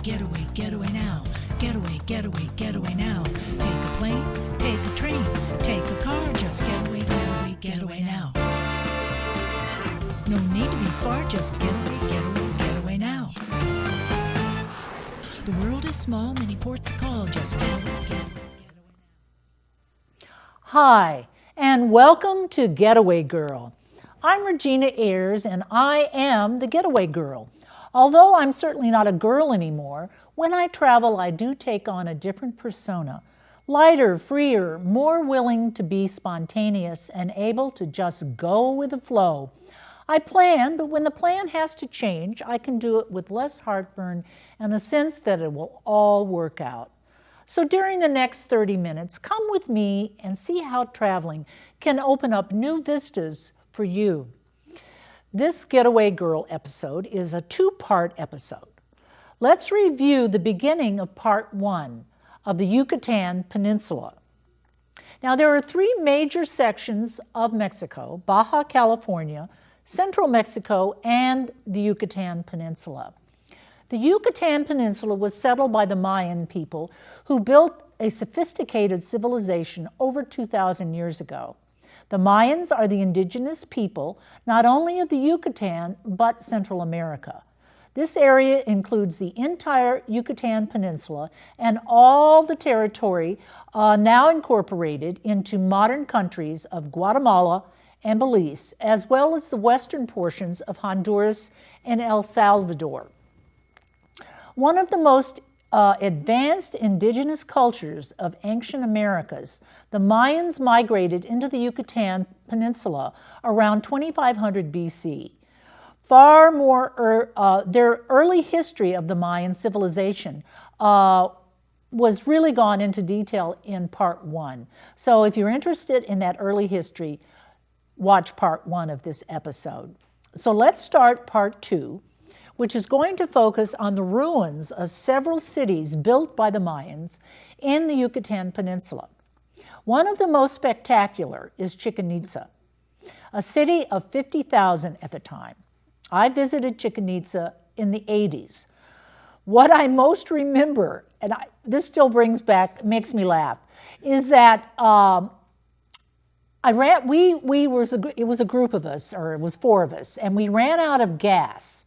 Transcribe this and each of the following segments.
getaway, getaway now. Getaway, getaway, getaway now. Take a plane, take a train, take a car, just getaway, getaway, getaway now. No need to be far, just getaway, getaway, getaway now. The world is small, many ports to call, just getaway, getaway, getaway now. Hi, and welcome to Getaway Girl. I'm Regina Ayars, and I am the Getaway Girl. Although I'm certainly not a girl anymore, when I travel I do take on a different persona. Lighter, freer, more willing to be spontaneous and able to just go with the flow. I plan, but when the plan has to change, I can do it with less heartburn and a sense that it will all work out. So during the next 30 minutes, come with me and see how traveling can open up new vistas for you. This Getaway Girl episode is a two-part episode. Let's review the beginning of part one of the Yucatan Peninsula. Now, there are three major sections of Mexico: Baja California, Central Mexico, and the Yucatan Peninsula. The Yucatan Peninsula was settled by the Mayan people who built a sophisticated civilization over 2,000 years ago. The Mayans are the indigenous people, not only of the Yucatan, but Central America. This area includes the entire Yucatan Peninsula and all the territory now incorporated into modern countries of Guatemala and Belize, as well as the western portions of Honduras and El Salvador. One of the most advanced indigenous cultures of ancient Americas, the Mayans migrated into the Yucatan Peninsula around 2500 BC. Their early history of the Mayan civilization was really gone into detail in part one. So if you're interested in that early history, watch part one of this episode. So let's start part two, which is going to focus on the ruins of several cities built by the Mayans in the Yucatan Peninsula. One of the most spectacular is Chichén Itzá, a city of 50,000 at the time. I visited Chichén Itzá in the 80s. What I most remember, and this still makes me laugh, is that it was a group of us, or it was four of us, and we ran out of gas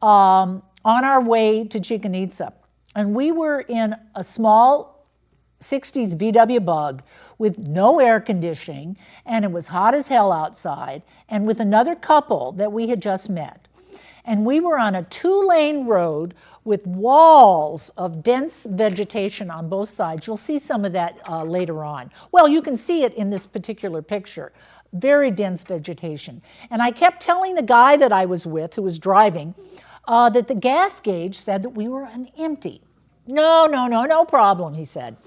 on our way to Chichén Itzá. And we were in a small 60s VW Bug with no air conditioning, and it was hot as hell outside, and with another couple that we had just met. And we were on a 2-lane road with walls of dense vegetation on both sides. You'll see some of that later on. Well, you can see it in this particular picture. Very dense vegetation. And I kept telling the guy that I was with, who was driving, that the gas gauge said that we were on empty. No problem, he said.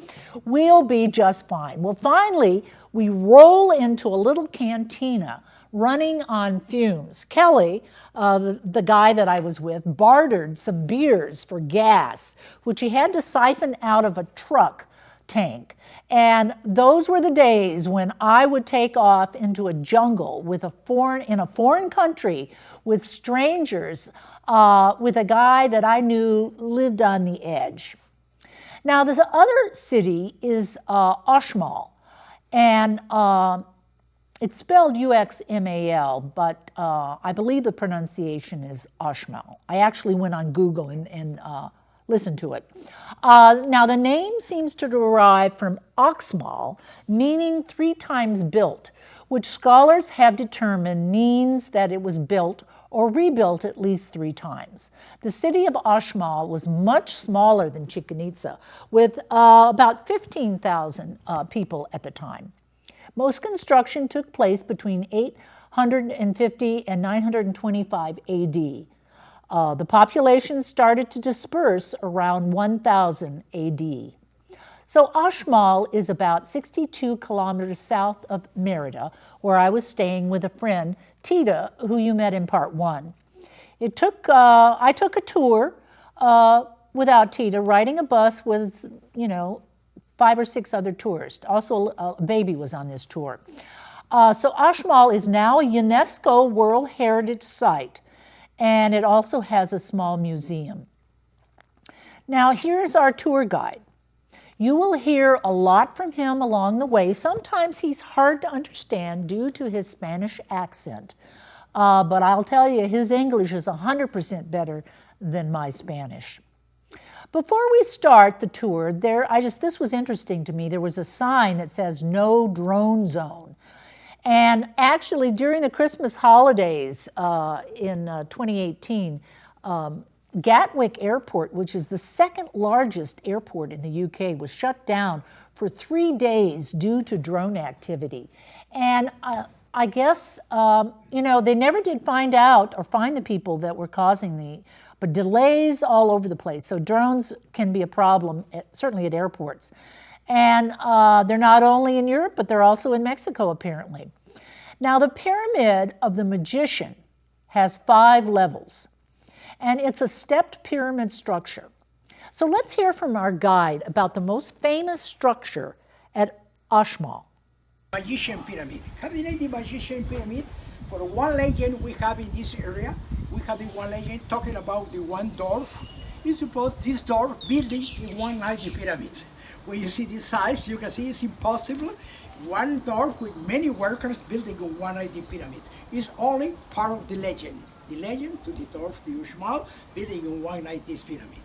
We'll be just fine. Well, finally, we roll into a little cantina running on fumes. Kelly, the guy that I was with, bartered some beers for gas, which he had to siphon out of a truck tank. And those were the days when I would take off into a jungle in a foreign country with strangers, with a guy that I knew lived on the edge. Now, the other city is Uxmal, and it's spelled Uxmal, but I believe the pronunciation is Uxmal. I actually went on Google and listened to it. Now, the name seems to derive from Uxmal, meaning 3 times built, which scholars have determined means that it was built or rebuilt at least 3 times. The city of Uxmal was much smaller than Chichén Itzá, with about 15,000 people at the time. Most construction took place between 850 and 925 AD. The population started to disperse around 1000 AD. So Uxmal is about 62 kilometers south of Mérida, where I was staying with a friend, Tita, who you met in part one. I took a tour without Tita, riding a bus with, 5 or 6 other tourists. Also, a baby was on this tour. So Uxmal is now a UNESCO World Heritage Site, and it also has a small museum. Now here's our tour guide. You will hear a lot from him along the way. Sometimes he's hard to understand due to his Spanish accent. But I'll tell you, his English is 100% better than my Spanish. Before we start the tour, this was interesting to me. There was a sign that says no drone zone. And actually, during the Christmas holidays in 2018, Gatwick Airport, which is the second largest airport in the UK, was shut down for 3 days due to drone activity. And I guess, they never did find out or find the people that were causing but delays all over the place. So drones can be a problem, certainly at airports. And they're not only in Europe, but they're also in Mexico, apparently. Now, the Pyramid of the Magician has 5 levels, and it's a stepped pyramid structure. So let's hear from our guide about the most famous structure at Uxmal. Magician Pyramid. Have the name the Magician Pyramid? For one legend we have in this area, we have the one legend talking about the one dwarf. You suppose this dwarf building in one night the pyramid. When you see this size, you can see it's impossible. One dwarf with many workers building in one night the pyramid. It's only part of the legend. The legend to the dwarf, the Uxmal, building in one night this pyramid.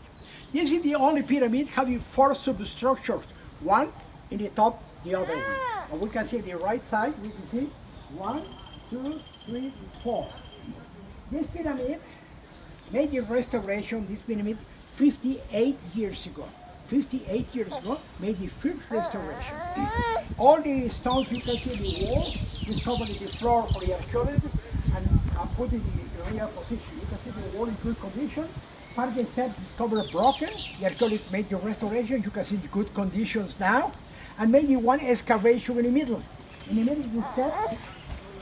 This is the only pyramid having 4 substructures, one in the top, the other one. And we can see the right side, we can see 1, 2, 3, 4. This pyramid made the restoration, this pyramid, 58 years ago. 58 years ago, made the first restoration. All the stones you can see in the wall, is covered in the floor for the archaeologists, and put in the real position. You can see the wall in good condition. Part of the steps is covered broken. The archaeologists made the restoration. You can see the good conditions now. And maybe one excavation in the middle. In the middle of the steps,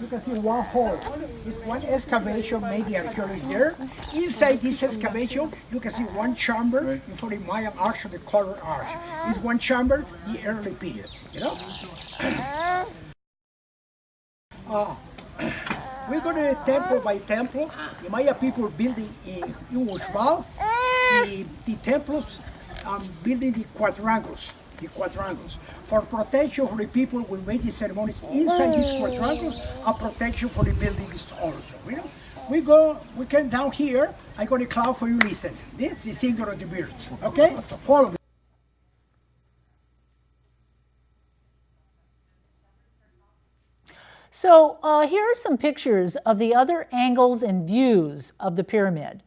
you can see one hole. It's one excavation made the archaeologists there. Inside this excavation, you can see one chamber before the Mayan arch or the colored arch. It's one chamber, the early period, We go to temple by temple. The Maya people building in Uxmal. The temples building the quadrangles. For protection for the people who make the ceremonies inside these quadrangles, and protection for the buildings also. We came down here. I got a cloud for you. Listen. This is the singer of the birds. Okay, follow me. So here are some pictures of the other angles and views of the pyramid.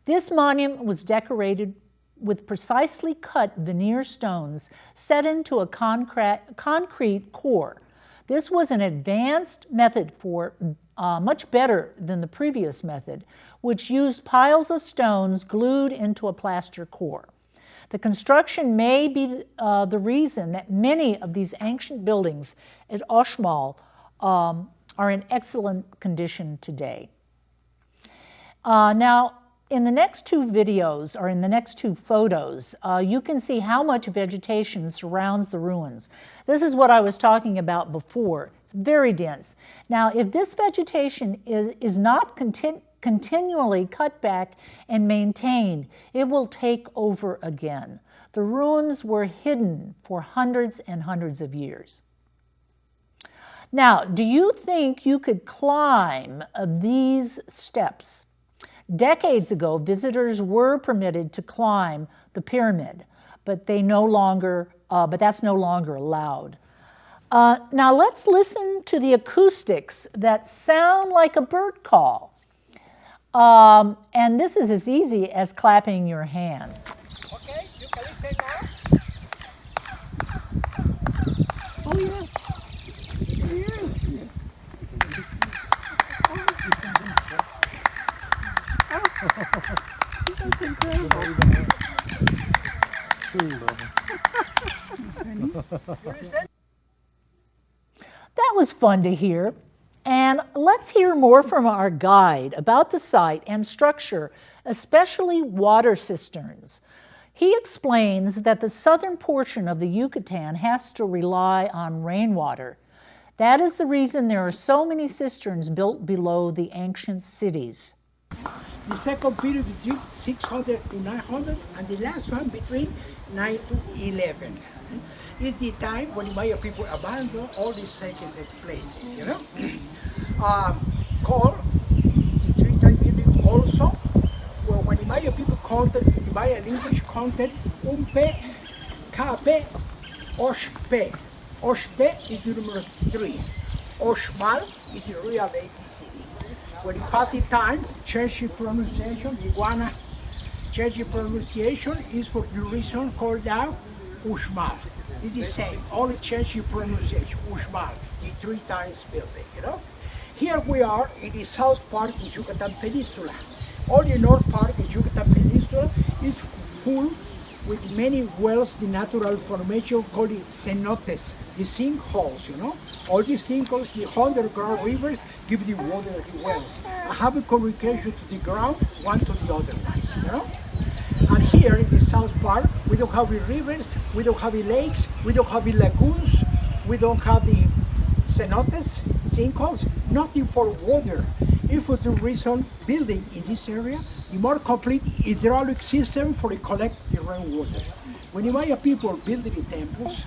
This monument was decorated with precisely cut veneer stones set into a concrete core. This was an advanced method much better than the previous method, which used piles of stones glued into a plaster core. The construction may be the reason that many of these ancient buildings at Uxmal are in excellent condition today. Now, in the next 2 videos, or in the next 2 photos, you can see how much vegetation surrounds the ruins. This is what I was talking about before. It's very dense. Now, if this vegetation is not continually cut back and maintained, it will take over again. The ruins were hidden for hundreds and hundreds of years. Now, do you think you could climb these steps? Decades ago, visitors were permitted to climb the pyramid, but that's no longer allowed. Now let's listen to the acoustics that sound like a bird call. And this is as easy as clapping your hands. Okay, you can listen now. Oh yeah. That's incredible. That was fun to hear. And let's hear more from our guide about the site and structure, especially water cisterns. He explains that the southern portion of the Yucatan has to rely on rainwater. That is the reason there are so many cisterns built below the ancient cities. The second period between 600 to 900, and the last one between 9 to 11. It's the time when the Maya people abandon all these sacred places, you know. Called the three-time building also, well, when the Maya people counted, the Maya language counted Umpe, Kape, Oshpe. Oshpe is the number 3. Oshmal is the real ABCD. When the party time, change in pronunciation, iguana, change in pronunciation is for the reason called now Ushmal. It's the same, only change in pronunciation, Ushmal, the 3 times building, you know. Here we are in the south part of the Yucatan Peninsula. All the north part of the Yucatan Peninsula is full with many wells, the natural formation called the cenotes, the sinkholes, you know. All these sinkholes, the underground rivers give the water to the wells. I have a communication to the ground, one to the other ones, you know. And here in the south part, we don't have the rivers, we don't have the lakes, we don't have the lagoons, we don't have the cenotes, sinkholes, nothing for water. If for the reason building in this area, the more complete hydraulic system for the collect the rainwater. When the Maya people build the temples,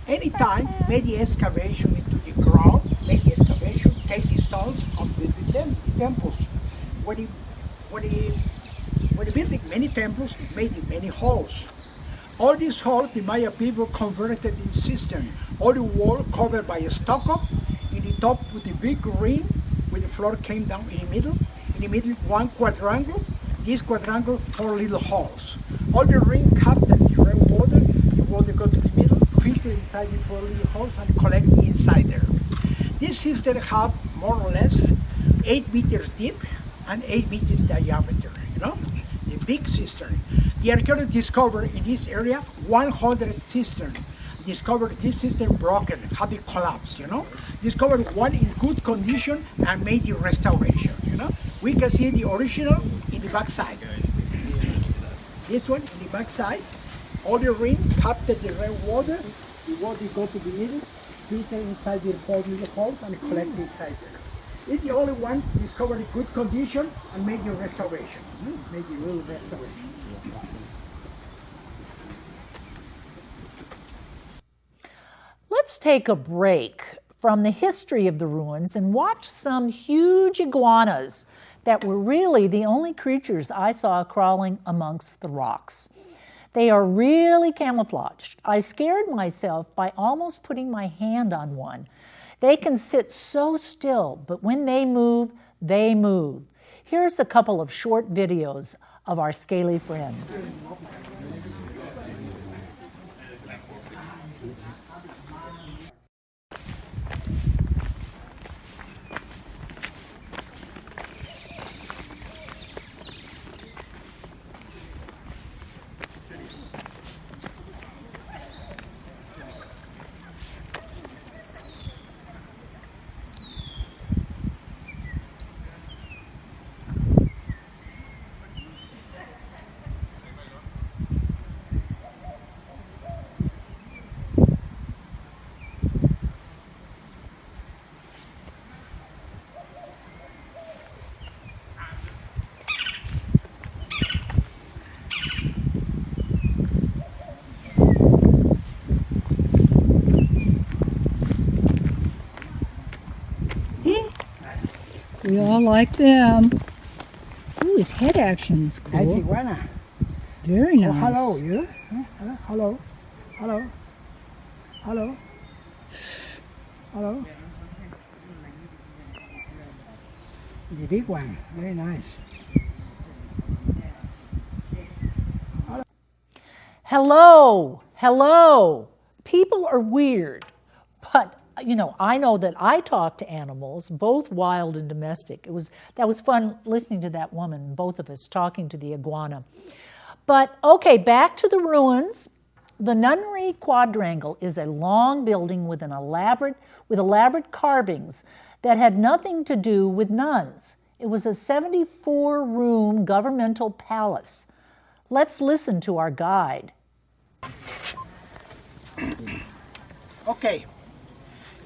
anytime made the excavation into the ground, made the excavation, take the stones and build the temples. When the building many temples, made many halls. All these halls, the Maya people converted in cistern. All the wall covered by a stucco, in the top with the big ring, where the floor came down in the middle one quadrangle, this quadrangle 4 little halls. All the ring captured the rainwater, the water go to the middle, filter inside the 4 little halls and collect inside there. This cistern have more or less 8 meters deep and 8 meters diameter, you know, the big cistern. The archaeologists discovered in this area 100 cisterns. Discovered this cistern broken, had it collapsed, you know. Discovered one in good condition and made the restoration, you know. We can see the original in the back side. This one in the back side, all the ring captured the rainwater, the water go to the middle, filter inside the 4 little holes and collect inside there. It's the only one discovered in good condition and made the restoration, made the real restoration. Let's take a break from the history of the ruins and watch some huge iguanas that were really the only creatures I saw crawling amongst the rocks. They are really camouflaged. I scared myself by almost putting my hand on one. They can sit so still, but when they move, they move. Here's a couple of short videos of our scaly friends. We all like them. Ooh, his head action is cool. Nice iguana. Very nice. Oh, hello, you? Hello, hello, hello, hello. The big one, very nice. Hello, hello. People are weird, but you know, I know that I talk to animals, both wild and domestic. That was fun listening to that woman, both of us talking to the iguana. But okay, back to the ruins. The Nunnery Quadrangle is a long building with elaborate carvings that had nothing to do with nuns. It was a 74-room governmental palace. Let's listen to our guide. Okay.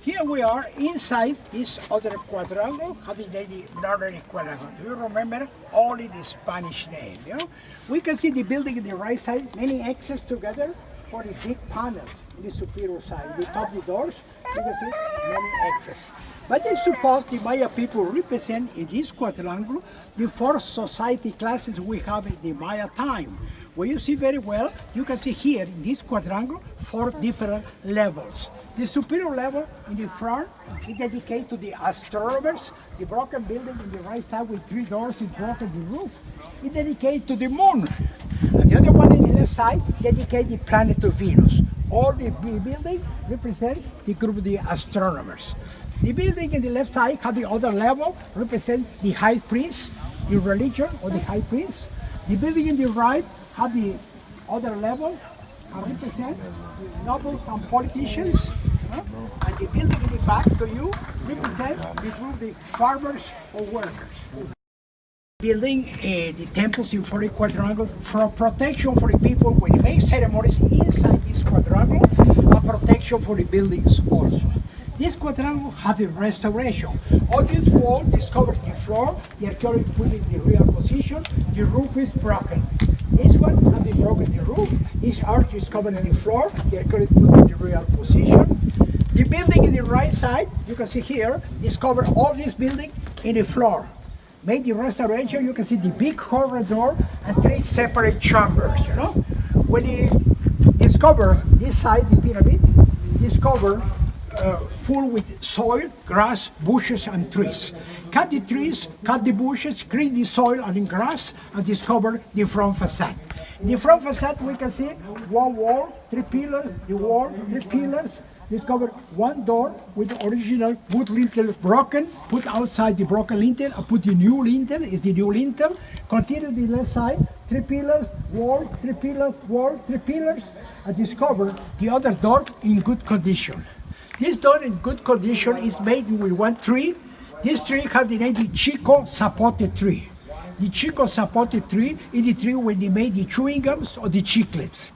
Here we are inside this other quadrangle, having the northern quadrangle. Do you remember? Only the Spanish name, you know? We can see the building on the right side, many X's together for the big panels in the superior side. The top of the doors, you can see many X's. But it's supposed the Maya people represent in this quadrangle the four society classes we have in the Maya time. Where you see very well, you can see here in this quadrangle, four different levels. The superior level in the front is dedicated to the astronomers. The broken building on the right side with three doors is broken the roof is dedicated to the moon. And the other one on the left side dedicated the planet to Venus. All the building represent the group of the astronomers. The building on the left side has the other level represent the high priest, the religion or the high priest. The building on the right has the other level represent the nobles and politicians. And the building in the back to you represent the group the farmers or workers. Building the temples in 40 quadrangles for protection for the people when they make ceremonies inside this quadrangle, and protection for the buildings also. This quadrangle has a restoration. All this wall discovered the floor, the archaeologists put it in the real position, the roof is broken. This one has been broken the roof, this arch is covered in the floor, the archaeologists put it in the real position. The building in the right side, you can see here, discovered all this building in the floor. Made the restoration, you can see the big corridor and three separate chambers, you know. When they discover this side, the pyramid, discover full with soil, grass, bushes, and trees. Cut the trees, cut the bushes, clean the soil and the grass, and discover the front facade. In the front facade, we can see one wall, three pillars, the wall, three pillars. Discovered one door with the original wood lintel broken, put outside the broken lintel, and put the new lintel, is the new lintel. Continue the left side, three pillars, wall, three pillars, wall, three pillars, and discover the other door in good condition. This door in good condition is made with one tree. This tree has the name the Chico Zapote tree. The Chico Zapote tree is the tree when they made the chewing gums or the chiclets.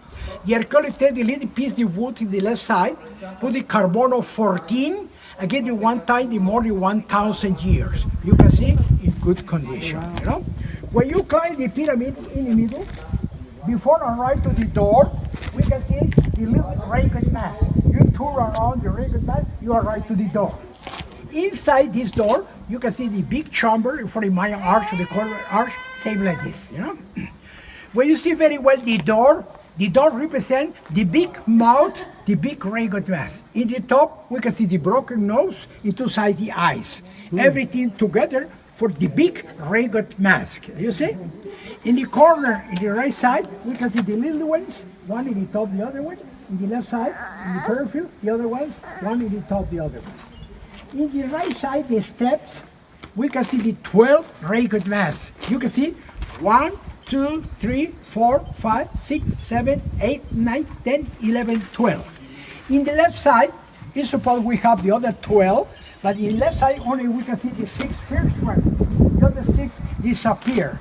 The archaeologist take the little piece of wood in the left side, put the carbono 14, and get it one time the more than 1,000 years. You can see in good condition. You know, when you climb the pyramid in the middle, before and right to the door, we can see the little ragged mass. You tour around the ragged mass, you are right to the door. Inside this door, you can see the big chamber for the Maya arch, the corner arch, same like this. You know, when you see very well the door represents the big mouth, the big ragged mass. In the top, we can see the broken nose, in two sides the eyes. Everything together for the big ragged mask. You see? In the corner, in the right side, we can see the little ones, one in the top, the other one. In the left side, in the peripheral, the other ones, one in the top, the other one. In the right side, the steps, we can see the 12 ragged masks. You can see 1, 2, 3, 4, 5, 6, 7, 8, 9, 10, 11, 12. In the left side, it's supposed we have the other 12, but in the left side only we can see the 6 first one. The other 6 disappear.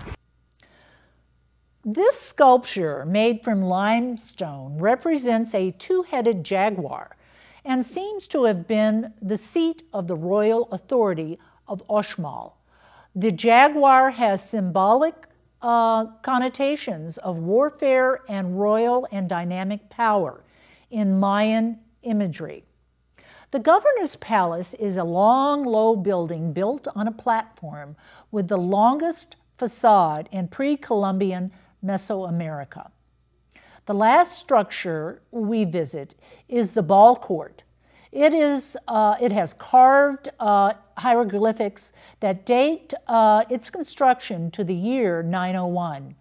This sculpture, made from limestone, represents a two-headed jaguar and seems to have been the seat of the royal authority of Uxmal. The jaguar has symbolic connotations of warfare and royal and dynamic power in Mayan imagery. The governor's palace is a long, low building built on a platform with the longest facade in pre-Columbian Mesoamerica. The last structure we visit is the ball court. It has carved hieroglyphics that date its construction to the year 901.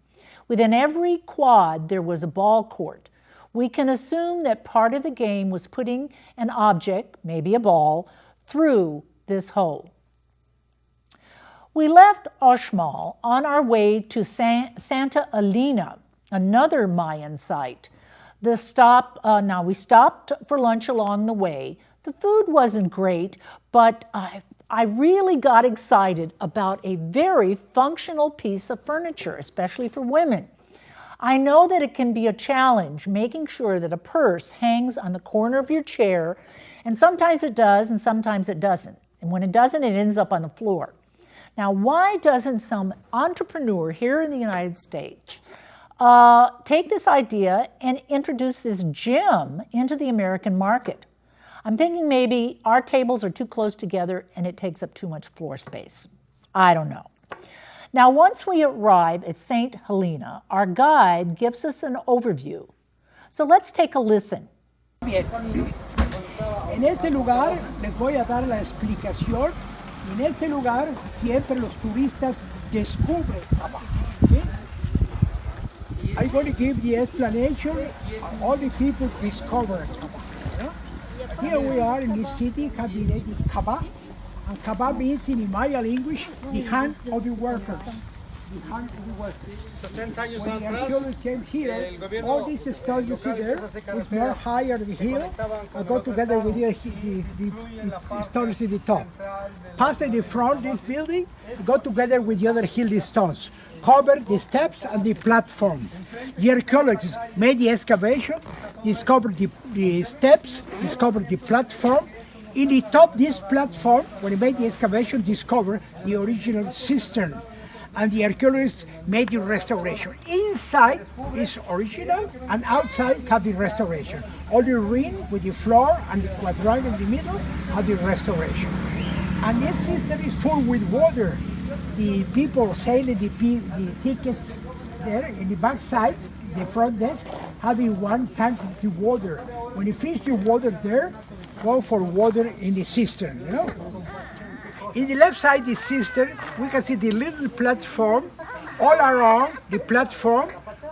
Within every quad there was a ball court. We can assume that part of the game was putting an object, maybe a ball, through this hole. We left Uxmal on our way to Santa Elena, another Mayan site. We stopped for lunch along the way. The food wasn't great, but I really got excited about a very functional piece of furniture, especially for women. I know that it can be a challenge making sure that a purse hangs on the corner of your chair, and sometimes it does and sometimes it doesn't. And when it doesn't, it ends up on the floor. Now, why doesn't some entrepreneur here in the United States take this idea and introduce this gem into the American market? I'm thinking maybe our tables are too close together and it takes up too much floor space. I don't know. Now, once we arrive at St. Helena, our guide gives us an overview. So let's take a listen. Bien. En este lugar les voy a dar la explicación. En este lugar siempre los turistas descubren abajo. ¿Sí? I'm going to give the explanation. All the people discover. Here we are in this city, Kaba. And Kaba means in Maya language, the hand of the worker. The hand of the workers. When the archaeologists came here, all these stones you see there is more higher the hill and go together with the stones in the top. Past in the front, this building, go together with the other hill stones. Cover the steps and the platform. The archaeologists made the excavation, discovered the steps, discovered the platform. In the top, this platform, when they made the excavation, discovered the original cistern. And the archaeologists made the restoration. Inside is original, and outside have the restoration. All the ring with the floor and the quadrangle in the middle have the restoration. And this cistern is full with water. The people selling the tickets there in the back side, the front desk, having one tank of water. When you finish the water there, go for water in the cistern, you know. In the left side, the cistern, we can see the little platform. All around the platform,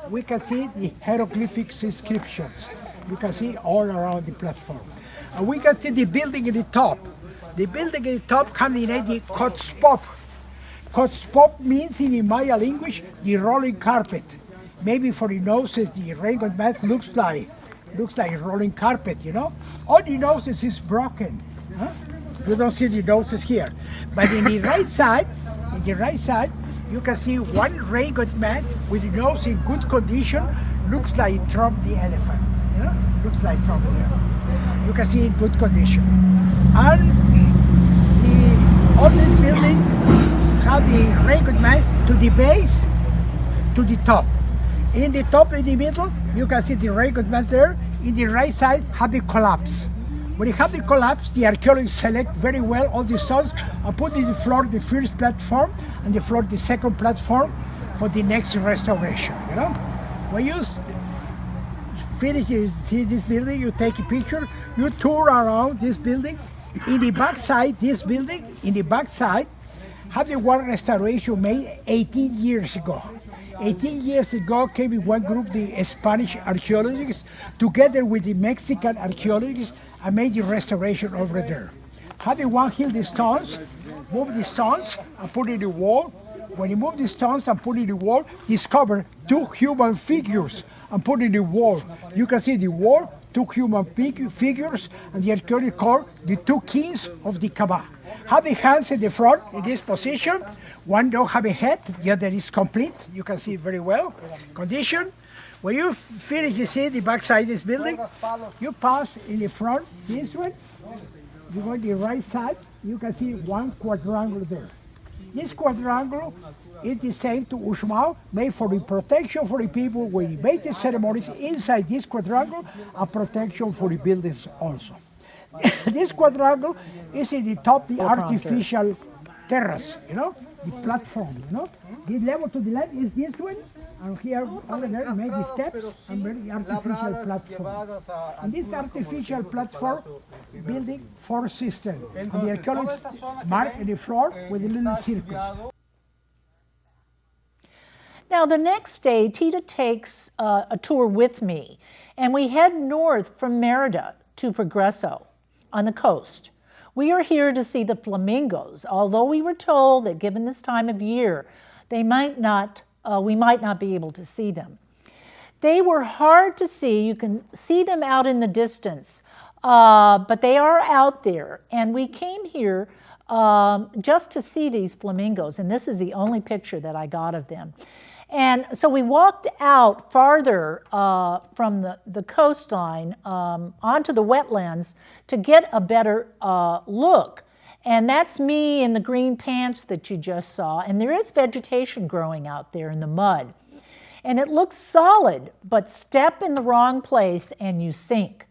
we can see the hieroglyphics inscriptions. You can see all around the platform. And we can see the building at the top. The building at the top comes in the kotspop. Kotspop means in the Maya language, the rolling carpet. Maybe for the noses, the rainbow mat looks like a rolling carpet, you know? All the noses is broken. Huh? You don't see the noses here. But in the right side, you can see one rainbow mat with the nose in good condition, looks like Trump the elephant. You know? Looks like Trump the elephant. You can see in good condition. And all this building have the rainbow mats to the base, to the top. In the top, in the middle, you can see the rainbow mats there. In the right side, have the collapse. When you have the collapse, the archaeologists select very well all the stones and put in the floor the first platform and the floor the second platform for the next restoration. You know, when you finish, you see this building, you take a picture, you tour around this building. In the back side, this building, in the back side, have the one restoration made 18 years ago. 18 years ago came in one group, the Spanish archaeologists, together with the Mexican archaeologists, and made the restoration over there. Have the one hill the stones, move the stones and put it in the wall. When you move the stones and put it in the wall, discover two human figures and put it in the wall. You can see the wall, two human figures, and the archaeologists call the two kings of the Kaaba. Have the hands in the front in this position. One don't have a head, the other is complete. You can see very well. Condition. When you finish, you see the back side of this building, you pass in the front, this one, you go to the right side, you can see one quadrangle there. This quadrangle is the same to Uxmal, made for the protection for the people when you make the ceremonies inside this quadrangle, and protection for the buildings also. This quadrangle is in the top, the artificial terrace, you know, the platform, you know. The level to the left is this one, and here over there made the steps and made the artificial platform. And this artificial platform building 4 cisterns. And the archaeologists mark in the floor with a little circle. Now the next day, Tita takes a tour with me, and we head north from Merida to Progreso on the coast. We are here to see the flamingos, although we were told that given this time of year, we might not be able to see them. They were hard to see. You can see them out in the distance, but they are out there. And we came here just to see these flamingos, and this is the only picture that I got of them. And so we walked out farther from the coastline onto the wetlands to get a better look. And that's me in the green pants that you just saw. And there is vegetation growing out there in the mud. And it looks solid, but step in the wrong place and you sink.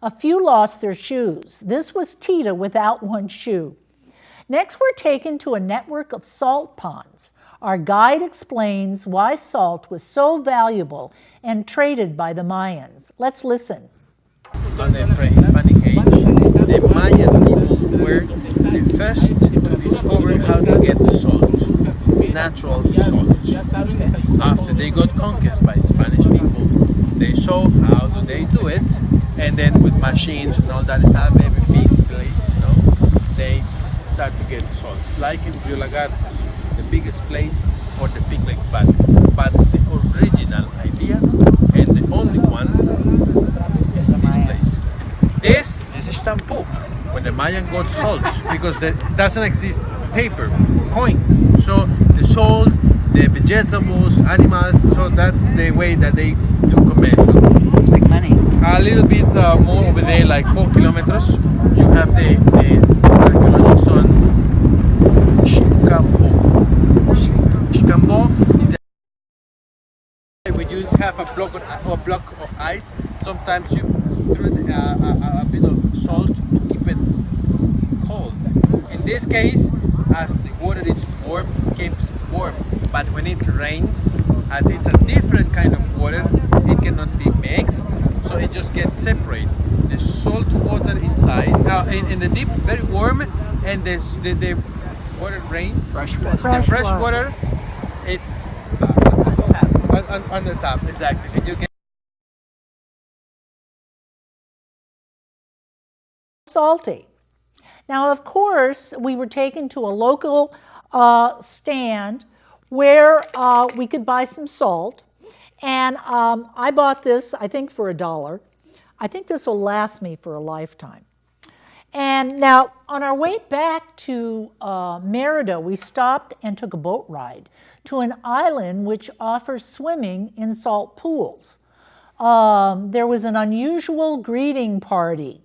A few lost their shoes. This was Tita without one shoe. Next, we're taken to a network of salt ponds. Our guide explains why salt was so valuable and traded by the Mayans. Let's listen. On the pre-Hispanic age, the Mayan people were the first to discover how to get salt, natural salt. After they got conquered by Spanish people, they saw how do they do it, and then with machines and all that stuff, every big place, you know, they start to get salt. Like in Rio Lagartos, the biggest place for the picnic fats. But the original idea and the only one is this place. This is a shampoo. When the Mayan got salt, because there doesn't exist paper, coins. So the salt, the vegetables, animals, so that's the way that they do commercial. It's big money. A little bit more over there, like 4 kilometers, you have the archaeological zone, Chicambo. Chicambo is when you have a block of ice, sometimes you throw a bit of salt to keep it cold. In this case, as the water is warm, it keeps warm. But when it rains, as it's a different kind of water, it cannot be mixed, so it just gets separated. The salt water inside, in the deep, very warm, and the water rains. Fresh water. The fresh water, it's on the top, exactly. And you get Salty. Now, of course, we were taken to a local stand where we could buy some salt. And I bought this, I think, for $1. I think this will last me for a lifetime. And now, on our way back to Merida, we stopped and took a boat ride to an island which offers swimming in salt pools. There was an unusual greeting party.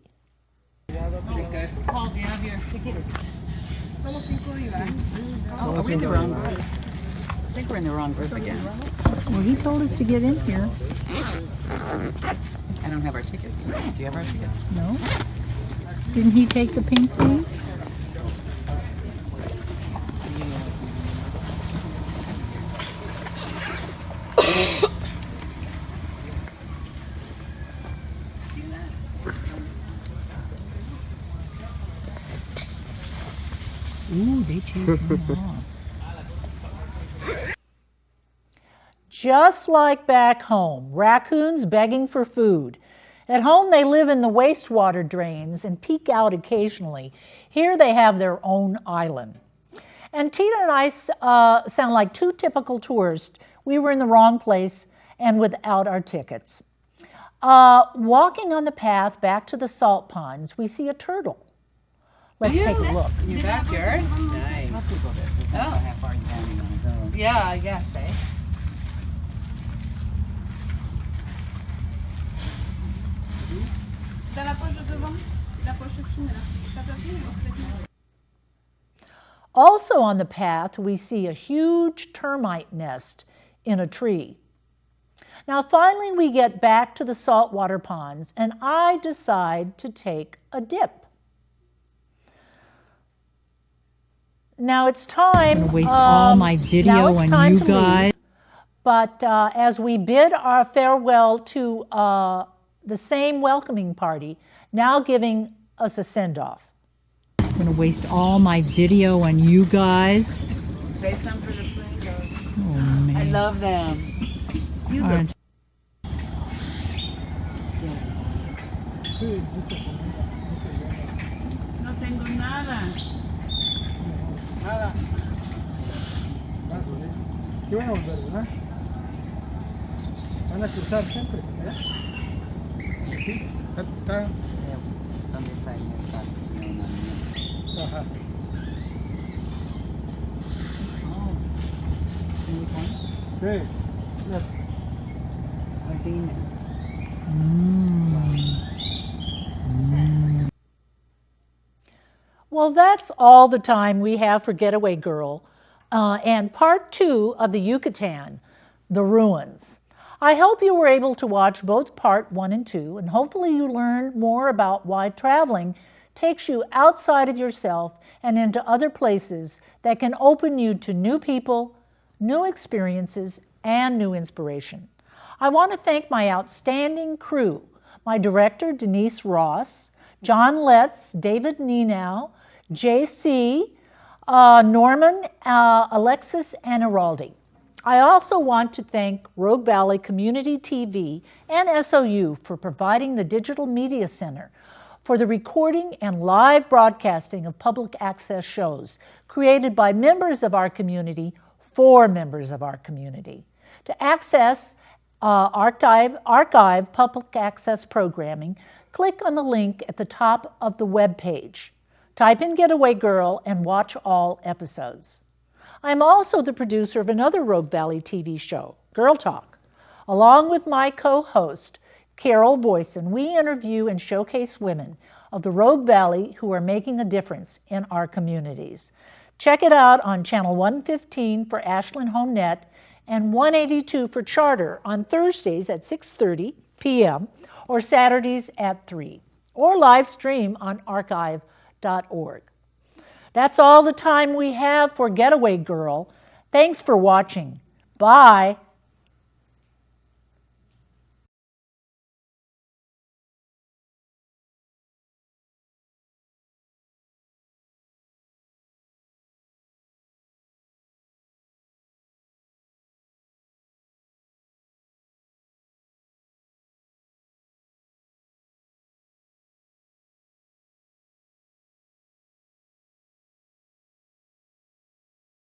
Are we in the wrong group? I think we're in the wrong group again. Well, he told us to get in here. I don't have our tickets. Do you have our tickets? No? Didn't he take the pink thing? Ooh, they chased him off. Just like back home, raccoons begging for food. At home, they live in the wastewater drains and peek out occasionally. Here, they have their own island. And Tina and I sound like two typical tourists. We were in the wrong place and without our tickets. Walking on the path back to the salt ponds, we see a turtle. Let's take a look. In your backyard? Nice. Oh. How far down you want to go. Yeah, I guess, eh? Dans la poche de devant, la poche fine là. T'as pas vu? Also on the path, we see a huge termite nest in a tree. Now finally we get back to the saltwater ponds and I decide to take a dip. Now it's time. I'm gonna waste all my video on you guys. But as we bid our farewell to the same welcoming party, now giving us a send-off. I'm gonna waste all my video on you guys. Say something for the flamingos. Oh man. I love them. You look. No tengo nada. Nada. ¿Qué van a volver, verdad? Van a cruzar siempre, ¿verdad? Sí, está. ¿Dónde está la estación? Ajá. Oh. Can we point? Sí. Look. Regina. Well, that's all the time we have for Getaway Girl and part 2 of the Yucatan, the ruins. I hope you were able to watch both part 1 and 2, and hopefully you learned more about why traveling takes you outside of yourself and into other places that can open you to new people, new experiences, and new inspiration. I want to thank my outstanding crew, my director, Denise Ross, John Letts, David Nenow, JC, Norman, Alexis, and Araldi. I also want to thank Rogue Valley Community TV and SOU for providing the Digital Media Center for the recording and live broadcasting of public access shows created by members of our community for members of our community. To access archive public access programming, click on the link at the top of the web page. Type in Getaway Girl and watch all episodes. I'm also the producer of another Rogue Valley TV show, Girl Talk. Along with my co-host, Carol Voisin, we interview and showcase women of the Rogue Valley who are making a difference in our communities. Check it out on Channel 115 for Ashland HomeNet and 182 for Charter on Thursdays at 6:30 p.m. or Saturdays at 3, or live stream on archive.org. That's all the time we have for Getaway Girl. Thanks for watching. Bye.